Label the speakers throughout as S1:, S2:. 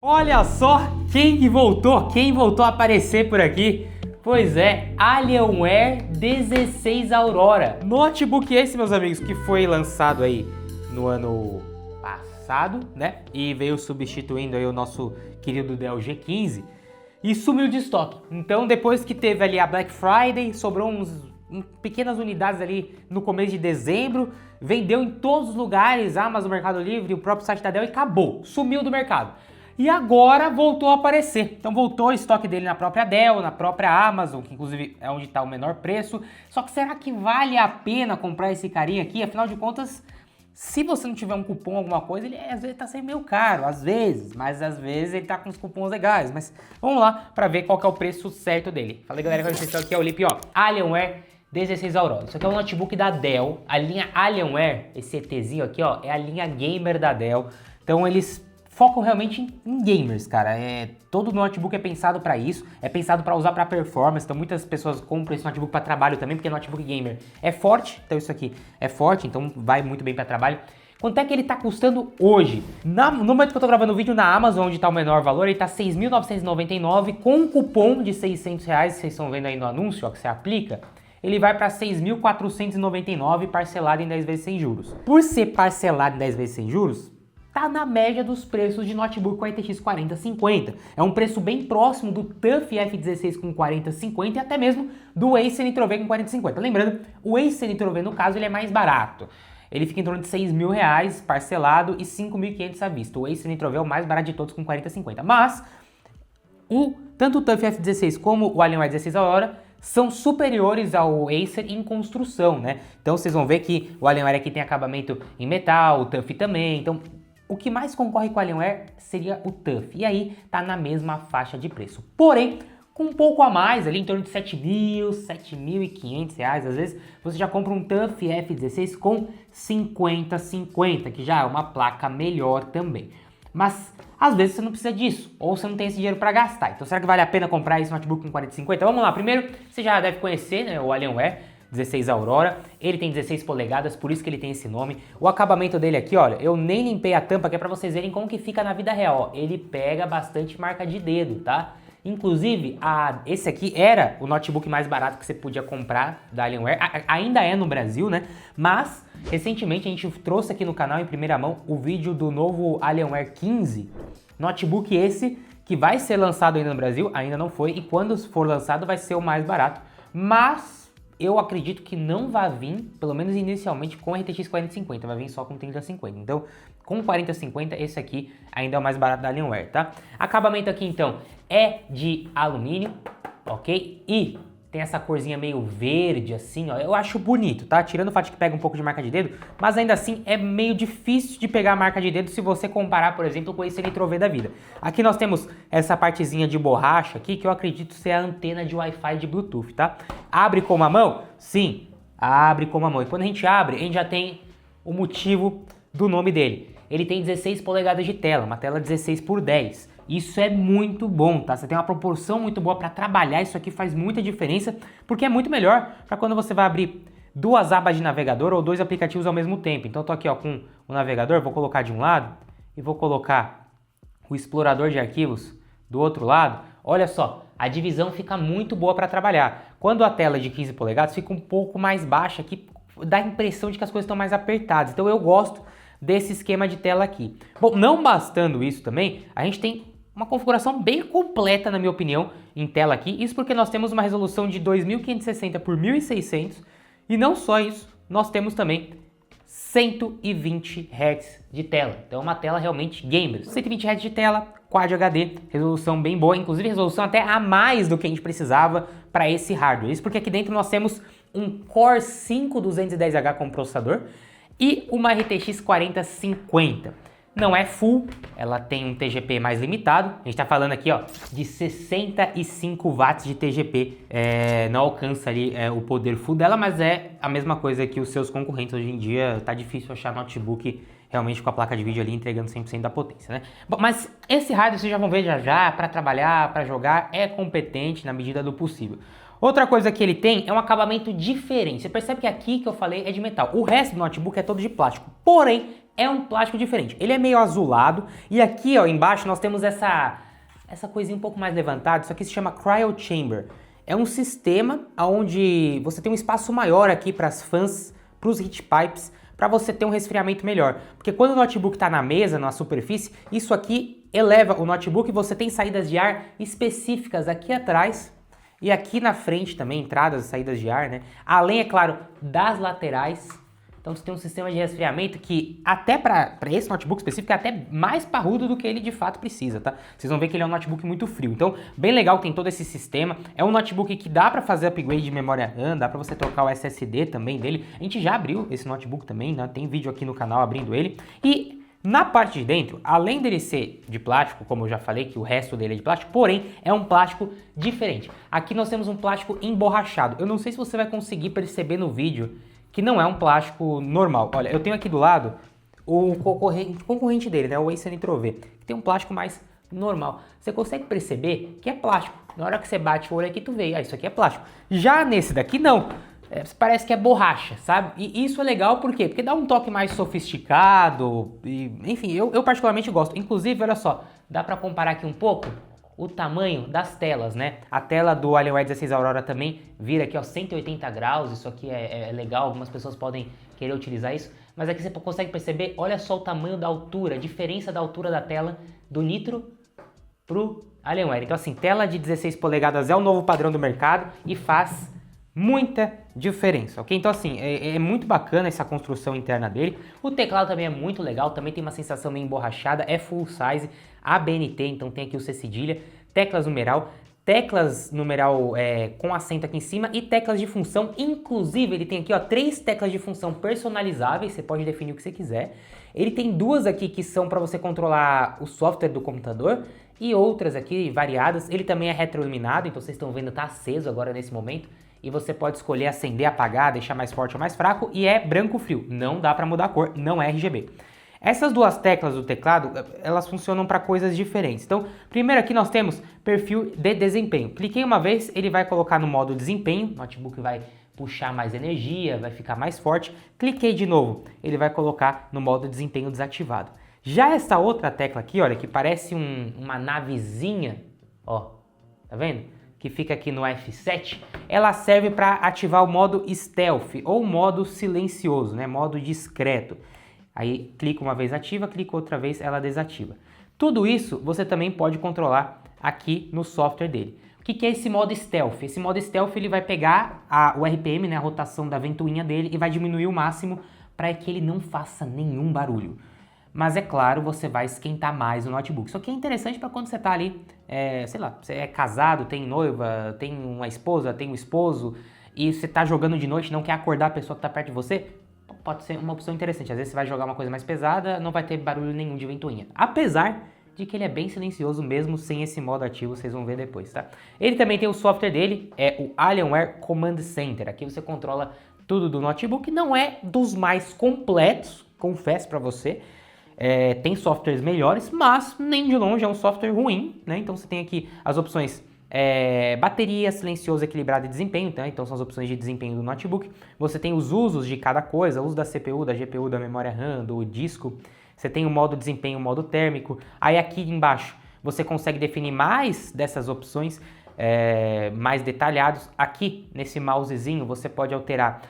S1: Olha só quem voltou a aparecer por aqui. Pois é, Alienware 16 Aurora. Notebook esse, meus amigos, que foi lançado aí no ano passado, né? E veio substituindo aí o nosso querido Dell G15 e sumiu de estoque. Então, depois que teve ali a Black Friday, sobrou pequenas unidades ali no começo de dezembro, vendeu em todos os lugares, Amazon, Mercado Livre, o próprio site da Dell e acabou, sumiu do mercado. E agora voltou a aparecer. Então voltou o estoque dele na própria Dell, na própria Amazon, que inclusive é onde está o menor preço. Só que será que vale a pena comprar esse carinha aqui? Afinal de contas, se você não tiver um cupom, alguma coisa, ele às vezes tá sendo meio caro, mas às vezes ele tá com uns cupons legais. Mas vamos lá para ver qual que é o preço certo dele. Fala aí, galera, com vocês aqui é o Lipe, ó. Alienware 16 Aurora. Isso aqui é um notebook da Dell. A linha Alienware, esse ETzinho aqui, ó, é a linha gamer da Dell. Então eles focam realmente em gamers, cara. Todo notebook é pensado para isso, é pensado para usar para performance. Então muitas pessoas compram esse notebook para trabalho também, porque notebook gamer é forte. Então isso aqui é forte, então vai muito bem para trabalho. Quanto é que ele tá custando hoje? No momento que eu tô gravando o vídeo na Amazon, onde tá o menor valor, ele tá R$ 6.999 com um cupom de R$600, vocês estão vendo aí no anúncio, ó, que você aplica. Ele vai para R$ 6.499 parcelado em 10 vezes sem juros. Por ser parcelado em 10 vezes sem juros, tá na média dos preços de notebook com a RTX 4050. É um preço bem próximo do TUF F16 com 4050 e até mesmo do Acer Nitro V com 4050. Lembrando, o Acer Nitro V, no caso, ele é mais barato. Ele fica em torno de R$6.000 parcelado e 5.500 à vista. O Acer Nitro V é o mais barato de todos com 4050. Mas, tanto o TUF F16 como o Alienware 16 Aurora são superiores ao Acer em construção, né? Então vocês vão ver que o Alienware aqui tem acabamento em metal, o TUF também. Então o que mais concorre com o Alienware seria o TUF. E aí tá na mesma faixa de preço. Porém, com um pouco a mais, ali em torno de R$7.000, R$7.500, às vezes você já compra um TUF F16 com 5050, que já é uma placa melhor também. Mas às vezes você não precisa disso, ou você não tem esse dinheiro para gastar. Então será que vale a pena comprar esse notebook com 4050? Vamos lá, primeiro você já deve conhecer, né, o Alienware 16 Aurora, ele tem 16 polegadas, por isso que ele tem esse nome. O acabamento dele aqui, olha, eu nem limpei a tampa, que é para vocês verem como que fica na vida real, ó. Ele pega bastante marca de dedo, tá? Inclusive, esse aqui era o notebook mais barato que você podia comprar da Alienware, ainda é no Brasil, né? Mas, recentemente a gente trouxe aqui no canal em primeira mão o vídeo do novo Alienware 15, notebook esse que vai ser lançado ainda no Brasil, ainda não foi, e quando for lançado vai ser o mais barato, mas eu acredito que não vai vir, pelo menos inicialmente, com a RTX 4050, vai vir só com 3050. Então, com 4050, esse aqui ainda é o mais barato da Alienware, tá? Acabamento aqui, então, é de alumínio, ok? E tem essa corzinha meio verde, assim, ó. Eu acho bonito, tá? Tirando o fato de que pega um pouco de marca de dedo, mas ainda assim é meio difícil de pegar a marca de dedo se você comparar, por exemplo, com esse Nitro V da vida. Aqui nós temos essa partezinha de borracha aqui, que eu acredito ser a antena de Wi-Fi de Bluetooth, tá? Abre com uma mão? Sim, abre com uma mão. E quando a gente abre, a gente já tem o motivo do nome dele. Ele tem 16 polegadas de tela, uma tela 16x10. Isso é muito bom, tá? Você tem uma proporção muito boa para trabalhar, isso aqui faz muita diferença, porque é muito melhor para quando você vai abrir duas abas de navegador ou dois aplicativos ao mesmo tempo. Então eu tô aqui, ó, com o navegador, vou colocar de um lado e vou colocar o explorador de arquivos do outro lado. Olha só, a divisão fica muito boa para trabalhar. Quando a tela é de 15 polegadas fica um pouco mais baixa, que dá a impressão de que as coisas estão mais apertadas. Então eu gosto desse esquema de tela aqui. Bom, não bastando isso também, a gente tem uma configuração bem completa, na minha opinião, em tela aqui. Isso porque nós temos uma resolução de 2560 por 1600 e não só isso, nós temos também 120 Hz de tela. Então é uma tela realmente gamer. 120 Hz de tela, Quad HD, resolução bem boa, inclusive resolução até a mais do que a gente precisava para esse hardware. Isso porque aqui dentro nós temos um Core 5 210H como processador e uma RTX 4050. Não é full, ela tem um TGP mais limitado. A gente está falando aqui, ó, de 65 watts de TGP. Não alcança ali o poder full dela, mas é a mesma coisa que os seus concorrentes. Hoje em dia tá difícil achar notebook realmente com a placa de vídeo ali entregando 100% da potência, né? Bom, mas esse hardware vocês já vão ver já para trabalhar, para jogar, é competente na medida do possível. Outra coisa que ele tem é um acabamento diferente. Você percebe que aqui que eu falei é de metal. O resto do notebook é todo de plástico. Porém, é um plástico diferente. Ele é meio azulado. E aqui, ó, embaixo nós temos essa coisinha um pouco mais levantada. Isso aqui se chama Cryo Chamber. É um sistema onde você tem um espaço maior aqui para as fãs, para os heat pipes, para você ter um resfriamento melhor. Porque quando o notebook está na mesa, na superfície, isso aqui eleva o notebook e você tem saídas de ar específicas aqui atrás e aqui na frente também, entradas e saídas de ar, né? Além, é claro, das laterais. Então você tem um sistema de resfriamento que até para esse notebook específico é até mais parrudo do que ele de fato precisa, tá? Vocês vão ver que ele é um notebook muito frio. Então, bem legal, tem todo esse sistema. É um notebook que dá para fazer upgrade de memória RAM, dá para você trocar o SSD também dele. A gente já abriu esse notebook também, né? Tem vídeo aqui no canal abrindo ele. E na parte de dentro, além dele ser de plástico, como eu já falei, que o resto dele é de plástico, porém é um plástico diferente. Aqui nós temos um plástico emborrachado. Eu não sei se você vai conseguir perceber no vídeo que não é um plástico normal. Olha, eu tenho aqui do lado o concorrente dele, né, o Acer Nitro V, que tem um plástico mais normal. Você consegue perceber que é plástico. Na hora que você bate o olho aqui, tu vê, isso aqui é plástico. Já nesse daqui, não. Parece que é borracha, sabe? E isso é legal por quê? Porque dá um toque mais sofisticado, e, enfim, eu particularmente gosto. Inclusive, olha só, dá pra comparar aqui um pouco o tamanho das telas, né? A tela do Alienware 16 Aurora também vira aqui, ó, 180 graus, isso aqui é legal, algumas pessoas podem querer utilizar isso, mas aqui você consegue perceber, olha só o tamanho da altura, a diferença da altura da tela do Nitro pro Alienware. Então assim, tela de 16 polegadas é o novo padrão do mercado e faz muita diferença, ok? Então assim, é muito bacana essa construção interna dele. O teclado também é muito legal, também tem uma sensação meio emborrachada, é full size, ABNT, então tem aqui o C cedilha, teclas numeral com acento aqui em cima e teclas de função. Inclusive ele tem aqui, ó, 3 teclas de função personalizáveis, você pode definir o que você quiser. Ele tem 2 aqui que são para você controlar o software do computador e outras aqui variadas. Ele também é retroiluminado, então vocês estão vendo, tá aceso agora nesse momento. E você pode escolher acender, apagar, deixar mais forte ou mais fraco, e é branco frio, não dá para mudar a cor, não é RGB. Essas 2 teclas do teclado, elas funcionam para coisas diferentes. Então, primeiro aqui nós temos perfil de desempenho. Cliquei uma vez, ele vai colocar no modo desempenho, o notebook vai puxar mais energia, vai ficar mais forte. Cliquei de novo, ele vai colocar no modo desempenho desativado. Já essa outra tecla aqui, olha, que parece uma navezinha, ó, tá vendo? Que fica aqui no F7, ela serve para ativar o modo stealth ou modo silencioso, né? Modo discreto. Aí clica uma vez ativa, clica outra vez ela desativa. Tudo isso você também pode controlar aqui no software dele. O que é esse modo stealth? Esse modo stealth ele vai pegar o RPM, né, a rotação da ventoinha dele e vai diminuir o máximo para que ele não faça nenhum barulho. Mas é claro, você vai esquentar mais o notebook. Isso aqui é interessante para quando você está ali, sei lá, você é casado, tem noiva, tem uma esposa, tem um esposo e você está jogando de noite, não quer acordar a pessoa que está perto de você. Pode ser uma opção interessante. Às vezes você vai jogar uma coisa mais pesada, não vai ter barulho nenhum de ventoinha. Apesar de que ele é bem silencioso mesmo sem esse modo ativo, vocês vão ver depois, tá? Ele também tem o software dele, é o Alienware Command Center. Aqui você controla tudo do notebook. Não é dos mais completos, confesso pra você. Tem softwares melhores, mas nem de longe é um software ruim, né? Então você tem aqui as opções bateria, silencioso, equilibrado e desempenho, tá? Então são as opções de desempenho do notebook. Você tem os usos de cada coisa, uso da CPU, da GPU, da memória RAM, do disco. Você tem o modo desempenho, o modo térmico. Aí aqui embaixo você consegue definir mais dessas opções mais detalhados. Aqui nesse mousezinho você pode alterar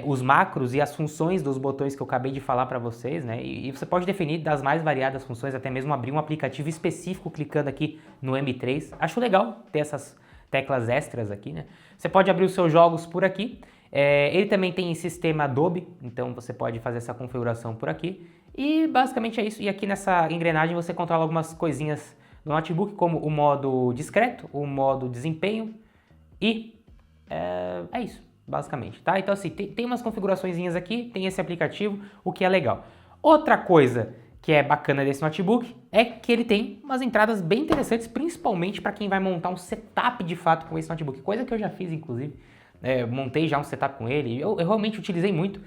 S1: os macros e as funções dos botões que eu acabei de falar para vocês, né? E você pode definir das mais variadas funções, até mesmo abrir um aplicativo específico clicando aqui no M3. Acho legal ter essas teclas extras aqui, né? Você pode abrir os seus jogos por aqui. Ele também tem sistema Adobe, então você pode fazer essa configuração por aqui. E basicamente é isso. E aqui nessa engrenagem você controla algumas coisinhas do notebook, como o modo discreto, o modo desempenho e é isso. Basicamente, tá? Então assim, tem umas configuraçõezinhas aqui, tem esse aplicativo, o que é legal. Outra coisa que é bacana desse notebook é que ele tem umas entradas bem interessantes, principalmente para quem vai montar um setup de fato com esse notebook, coisa que eu já fiz inclusive, montei já um setup com ele, eu realmente utilizei muito.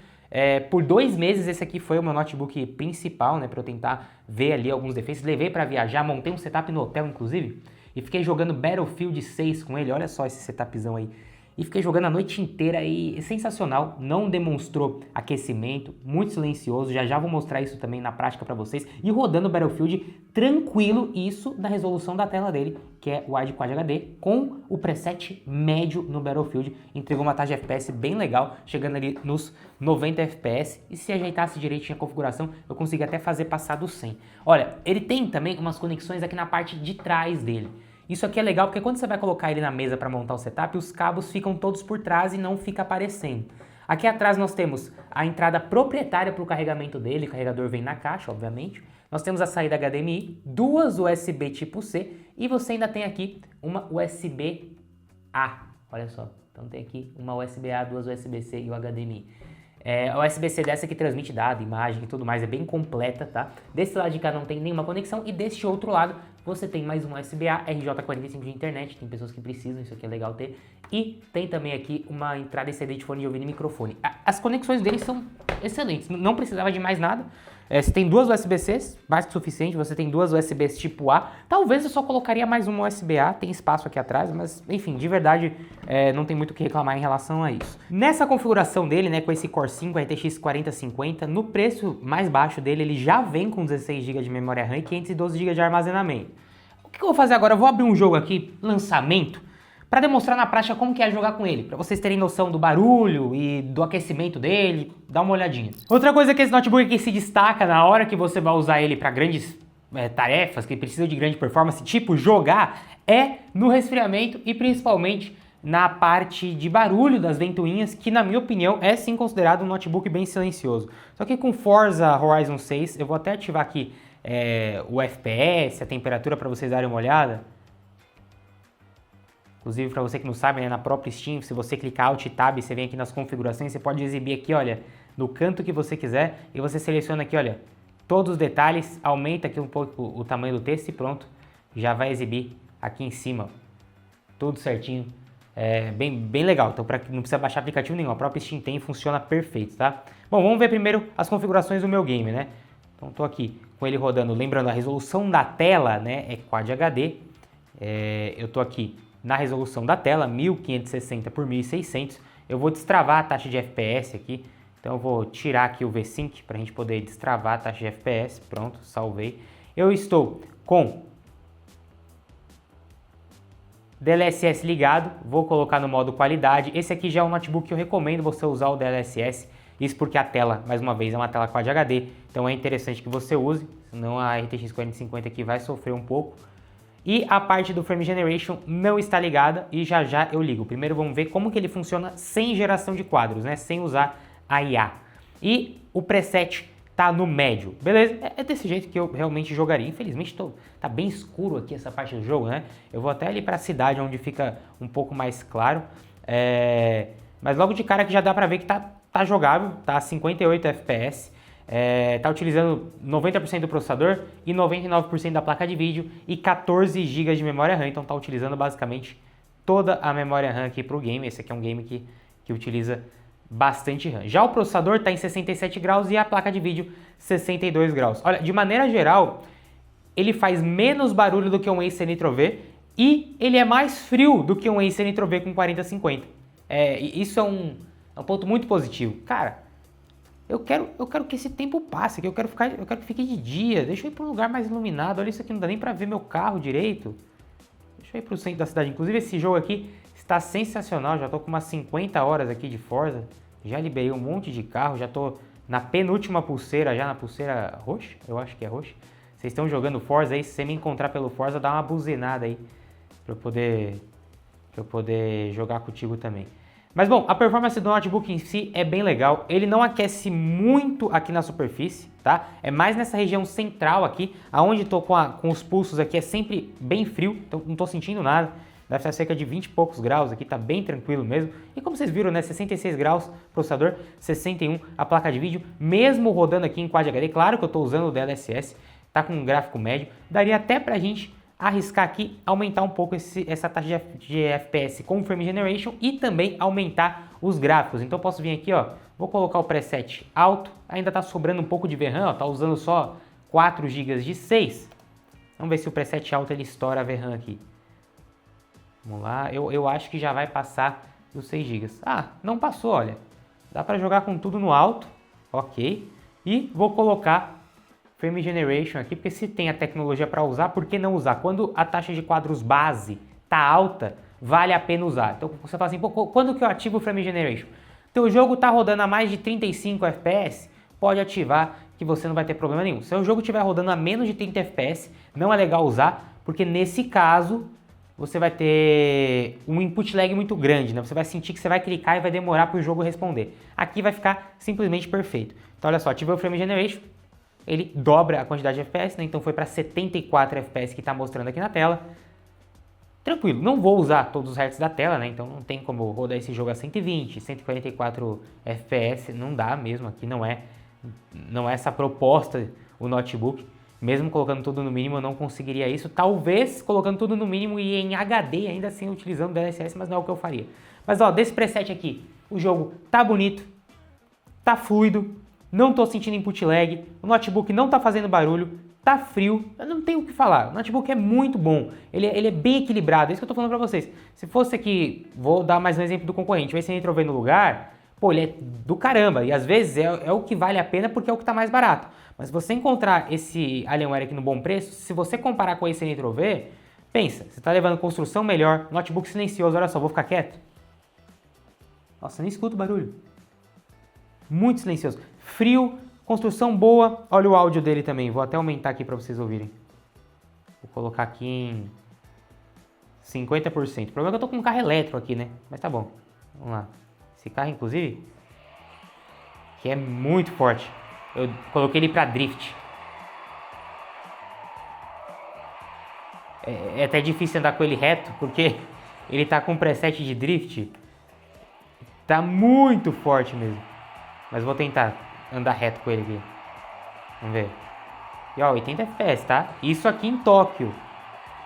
S1: Por 2 meses esse aqui foi o meu notebook principal, né, para eu tentar ver ali alguns defeitos, levei para viajar, montei um setup no hotel inclusive, e fiquei jogando Battlefield 6 com ele, olha só esse setupzão aí. e fiquei jogando a noite inteira e sensacional, não demonstrou aquecimento, muito silencioso, já vou mostrar isso também na prática para vocês, e rodando o Battlefield tranquilo, isso na resolução da tela dele, que é o Wide Quad HD, com o preset médio no Battlefield, entregou uma taxa de FPS bem legal, chegando ali nos 90 FPS, e se ajeitasse direitinho a configuração, eu consegui até fazer passar do 100. Olha, ele tem também umas conexões aqui na parte de trás dele. Isso aqui é legal porque quando você vai colocar ele na mesa para montar o setup, os cabos ficam todos por trás e não fica aparecendo. Aqui atrás nós temos a entrada proprietária para o carregamento dele, o carregador vem na caixa, obviamente. Nós temos a saída HDMI, duas USB tipo C e você ainda tem aqui uma USB-A, olha só. Então tem aqui uma USB-A, duas USB-C e o HDMI. A USB-C dessa que transmite dado, imagem e tudo mais, é bem completa, tá? Desse lado de cá não tem nenhuma conexão e deste outro lado você tem mais um USB-A, RJ45 de internet, tem pessoas que precisam, isso aqui é legal ter. E tem também aqui uma entrada e saída de fone de ouvido e microfone. As conexões deles são excelentes, não precisava de mais nada. Você tem duas USB-Cs, mais que o suficiente, você tem duas USBs tipo A. Talvez eu só colocaria mais uma USB-A, tem espaço aqui atrás, mas enfim, de verdade não tem muito o que reclamar em relação a isso. Nessa configuração dele, né, com esse Core 5 RTX 4050, no preço mais baixo dele, ele já vem com 16 GB de memória RAM e 512 GB de armazenamento. O que eu vou fazer agora? Eu vou abrir um jogo aqui, lançamento, para demonstrar na prática como que é jogar com ele, para vocês terem noção do barulho e do aquecimento dele, dá uma olhadinha. Outra coisa que esse notebook aqui se destaca na hora que você vai usar ele para grandes tarefas, que precisam de grande performance, tipo jogar, é no resfriamento e principalmente na parte de barulho das ventoinhas, que na minha opinião é sim considerado um notebook bem silencioso. Só que com Forza Horizon 6, eu vou até ativar aqui o FPS, a temperatura para vocês darem uma olhada. Inclusive, para você que não sabe, né, na própria Steam, se você clicar Alt Tab, você vem aqui nas configurações, você pode exibir aqui, olha, no canto que você quiser, e você seleciona aqui, olha, todos os detalhes, aumenta aqui um pouco o tamanho do texto e pronto, já vai exibir aqui em cima, tudo certinho, bem legal. Então, não precisa baixar aplicativo nenhum, a própria Steam tem e funciona perfeito, tá? Bom, vamos ver primeiro as configurações do meu game, né? Então, estou aqui com ele rodando, lembrando, a resolução da tela, né, é Quad HD, eu estou aqui na resolução da tela, 1560 por 1600, eu vou destravar a taxa de FPS aqui, então eu vou tirar aqui o V-Sync para a gente poder destravar a taxa de FPS, pronto, salvei. Eu estou com DLSS ligado, vou colocar no modo qualidade, esse aqui já é um notebook que eu recomendo você usar o DLSS, isso porque a tela, mais uma vez, é uma tela Quad HD, então é interessante que você use, senão a RTX 4050 aqui vai sofrer um pouco. E a parte do Frame Generation não está ligada e já eu ligo. Primeiro vamos ver como que ele funciona sem geração de quadros, né? Sem usar a IA. E o preset tá no médio, beleza? É desse jeito que eu realmente jogaria. Infelizmente tá bem escuro aqui essa parte do jogo, né? Eu vou até ali para a cidade onde fica um pouco mais claro. Mas logo de cara que já dá para ver que tá jogável, tá a 58 FPS. Tá utilizando 90% do processador e 99% da placa de vídeo e 14 GB de memória RAM, então tá utilizando basicamente toda a memória RAM aqui para o game. Esse aqui é um game que utiliza bastante RAM. Já o processador está em 67 graus e a placa de vídeo 62 graus. Olha, de maneira geral, ele faz menos barulho do que um Acer Nitro V e ele é mais frio do que um Acer Nitro V com 4050. Isso é um ponto muito positivo. Cara, eu quero que esse tempo passe, que eu quero que fique de dia, deixa eu ir para um lugar mais iluminado, olha isso aqui, não dá nem para ver meu carro direito. Deixa eu ir para o centro da cidade, inclusive esse jogo aqui está sensacional, já estou com umas 50 horas aqui de Forza, já liberei um monte de carro, já estou na penúltima pulseira, já na pulseira roxa, eu acho que é roxa. Vocês estão jogando Forza aí, se você me encontrar pelo Forza, dá uma buzinada aí, para eu poder jogar contigo também. Mas bom, a performance do notebook em si é bem legal, ele não aquece muito aqui na superfície, tá? É mais nessa região central aqui, aonde estou com os pulsos aqui é sempre bem frio, então não estou sentindo nada. Deve estar cerca de 20 e poucos graus aqui, tá bem tranquilo mesmo. E como vocês viram, né, 66 graus processador, 61 a placa de vídeo, mesmo rodando aqui em Quad HD, claro que eu estou usando o DLSS, tá com um gráfico médio, daria até pra gente arriscar aqui, aumentar um pouco essa taxa de FPS com o Frame Generation e também aumentar os gráficos. Então eu posso vir aqui, ó, vou colocar o preset alto, ainda está sobrando um pouco de VRAM, ó, tá usando só 4 GB de 6. Vamos ver se o preset alto ele estoura a VRAM aqui. Vamos lá, eu acho que já vai passar dos 6 GB. Ah, não passou, olha. Dá para jogar com tudo no alto, ok. E vou colocar Frame Generation aqui, porque se tem a tecnologia para usar, por que não usar? Quando a taxa de quadros base tá alta, vale a pena usar. Então você fala assim, pô, quando que eu ativo o Frame Generation? Teu jogo tá rodando a mais de 35 FPS, pode ativar que você não vai ter problema nenhum. Se o jogo estiver rodando a menos de 30 FPS, não é legal usar, porque nesse caso você vai ter um input lag muito grande, né? Você vai sentir que você vai clicar e vai demorar para o jogo responder. Aqui vai ficar simplesmente perfeito. Então olha só, ativei o Frame Generation, ele dobra a quantidade de FPS, né? Então foi para 74 FPS que está mostrando aqui na tela. Tranquilo, não vou usar todos os hertz da tela, né? Então não tem como rodar esse jogo a 120, 144 FPS, não dá mesmo, aqui não é essa proposta o notebook. Mesmo colocando tudo no mínimo, eu não conseguiria isso. Talvez colocando tudo no mínimo e em HD, ainda assim utilizando DLSS, mas não é o que eu faria. Mas ó, desse preset aqui, o jogo tá bonito, tá fluido, não tô sentindo input lag, o notebook não tá fazendo barulho, tá frio, eu não tenho o que falar. O notebook é muito bom, ele é bem equilibrado, é isso que eu tô falando pra vocês. Se fosse aqui, vou dar mais um exemplo do concorrente, o Entrover no lugar, pô, ele é do caramba, e às vezes é o que vale a pena porque é o que tá mais barato. Mas se você encontrar esse Alienware aqui no bom preço, se você comparar com esse Entrover, pensa, você tá levando construção melhor, notebook silencioso, olha só, vou ficar quieto. Nossa, nem escuto o barulho. Muito silencioso. Frio, construção boa, olha o áudio dele também, vou até aumentar aqui para vocês ouvirem. Vou colocar aqui em 50%. O problema é que eu tô com um carro elétrico aqui, né? Mas tá bom, vamos lá. Esse carro, inclusive, que é muito forte. Eu coloquei ele para drift. É até difícil andar com ele reto, porque ele tá com preset de drift. Tá muito forte mesmo. Mas vou tentar andar reto com ele aqui. Vamos ver. E ó, 80 FPS, tá? Isso aqui em Tóquio.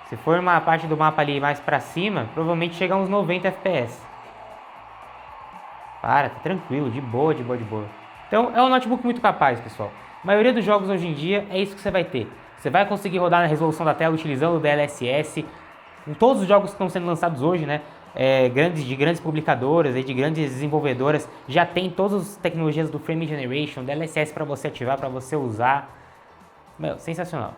S1: Se for uma parte do mapa ali mais pra cima, provavelmente chega a uns 90 FPS. Para, tá tranquilo, de boa, de boa, de boa. Então é um notebook muito capaz, pessoal. A maioria dos jogos hoje em dia é isso que você vai ter. Você vai conseguir rodar na resolução da tela utilizando o DLSS. Em todos os jogos que estão sendo lançados hoje, né? De grandes publicadoras, de grandes desenvolvedoras, já tem todas as tecnologias do Frame Generation, DLSS para você ativar, para você usar. Meu, sensacional.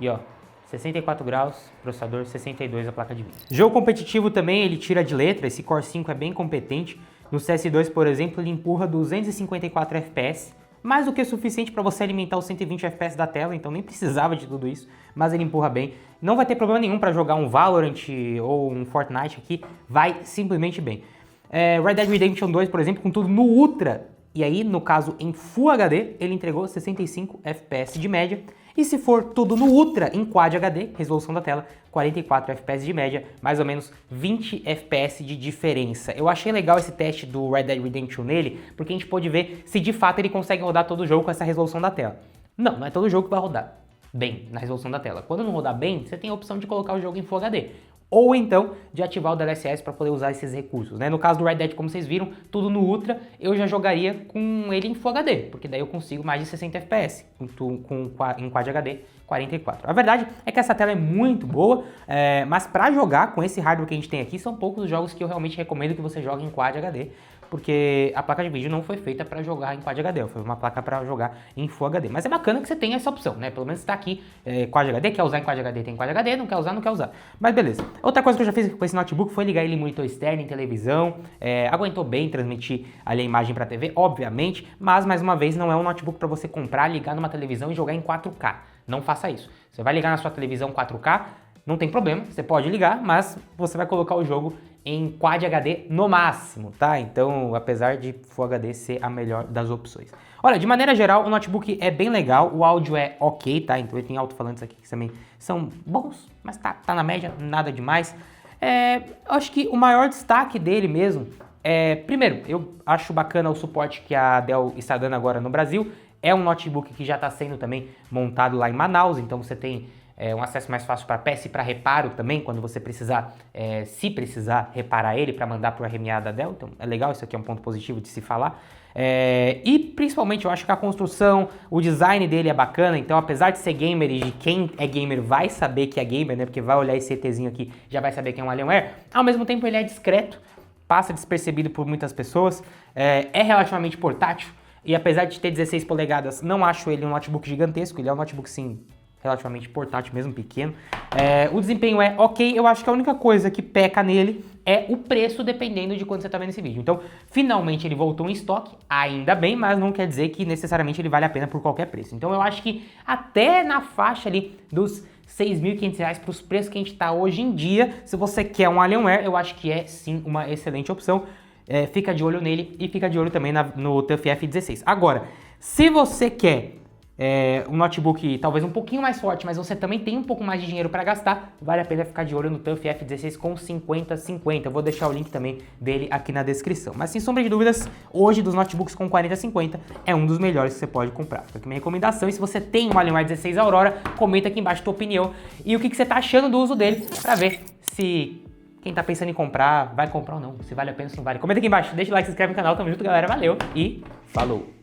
S1: E ó, 64 graus, processador 62 a placa de vídeo. Jogo competitivo também, ele tira de letra, esse Core 5 é bem competente. No CS2, por exemplo, ele empurra 254 FPS, mais do que suficiente para você alimentar os 120 FPS da tela, então nem precisava de tudo isso, mas ele empurra bem. Não vai ter problema nenhum para jogar um Valorant ou um Fortnite aqui, vai simplesmente bem. Red Dead Redemption 2, por exemplo, com tudo no Ultra, e aí, no caso, em Full HD, ele entregou 65 FPS de média. E se for tudo no Ultra, em Quad HD, resolução da tela, 44 FPS de média, mais ou menos 20 FPS de diferença. Eu achei legal esse teste do Red Dead Redemption nele, porque a gente pôde ver se de fato ele consegue rodar todo o jogo com essa resolução da tela. Não é todo jogo que vai rodar bem na resolução da tela. Quando não rodar bem, você tem a opção de colocar o jogo em Full HD. Ou então de ativar o DLSS para poder usar esses recursos, né? No caso do Red Dead, como vocês viram, tudo no Ultra, eu já jogaria com ele em Full HD, porque daí eu consigo mais de 60 FPS, em Quad HD 44. A verdade é que essa tela é muito boa, mas para jogar com esse hardware que a gente tem aqui, são poucos os jogos que eu realmente recomendo que você jogue em Quad HD, porque a placa de vídeo não foi feita para jogar em Quad HD, foi uma placa para jogar em Full HD. Mas é bacana que você tenha essa opção, né? Pelo menos está aqui Quad HD, quer usar em Quad HD, tem Quad HD, não quer usar, não quer usar. Mas beleza. Outra coisa que eu já fiz com esse notebook foi ligar ele em monitor externo, em televisão, aguentou bem transmitir ali a imagem para a TV, obviamente, mas mais uma vez não é um notebook para você comprar, ligar numa televisão e jogar em 4K. Não faça isso. Você vai ligar na sua televisão 4K, não tem problema, você pode ligar, mas você vai colocar o jogo em Quad HD no máximo, tá? Então, apesar de Full HD ser a melhor das opções. Olha, de maneira geral, o notebook é bem legal, o áudio é ok, tá? Então ele tem alto-falantes aqui que também são bons, mas tá na média, nada demais. Eu acho que o maior destaque dele mesmo primeiro, eu acho bacana o suporte que a Dell está dando agora no Brasil. É um notebook que já está sendo também montado lá em Manaus, então você tem um acesso mais fácil para peça e para reparo também, quando você precisar, se precisar reparar ele para mandar para o RMA da Dell. Então é legal, isso aqui é um ponto positivo de se falar. E principalmente eu acho que a construção, o design dele é bacana, então apesar de ser gamer e de quem é gamer vai saber que é gamer, né, porque vai olhar esse ETzinho aqui já vai saber que é um Alienware, ao mesmo tempo ele é discreto. passa despercebido por muitas pessoas, é relativamente portátil, e apesar de ter 16 polegadas, não acho ele um notebook gigantesco, ele é um notebook, sim, relativamente portátil mesmo, pequeno. O desempenho é ok, eu acho que a única coisa que peca nele é o preço, dependendo de quando você tá vendo esse vídeo. Então, finalmente ele voltou em estoque, ainda bem, mas não quer dizer que necessariamente ele vale a pena por qualquer preço. Então eu acho que até na faixa ali dos R$6.500 para os preços que a gente tá hoje em dia, se você quer um Alienware, eu acho que é sim uma excelente opção. Fica de olho nele e fica de olho também no TUF F16. Agora, se você quer um notebook talvez um pouquinho mais forte, mas você também tem um pouco mais de dinheiro para gastar, vale a pena ficar de olho no TUF F16 com 5050. Eu vou deixar o link também dele aqui na descrição. Mas sem sombra de dúvidas, hoje dos notebooks com 4050 é um dos melhores que você pode comprar. Fica aqui minha recomendação. E se você tem um Alienware 16 Aurora, comenta aqui embaixo a tua opinião e o que você tá achando do uso dele, para ver se quem tá pensando em comprar vai comprar ou não, se vale a pena ou se não vale. Comenta aqui embaixo, deixa o like, se inscreve no canal, tamo junto galera, valeu e falou!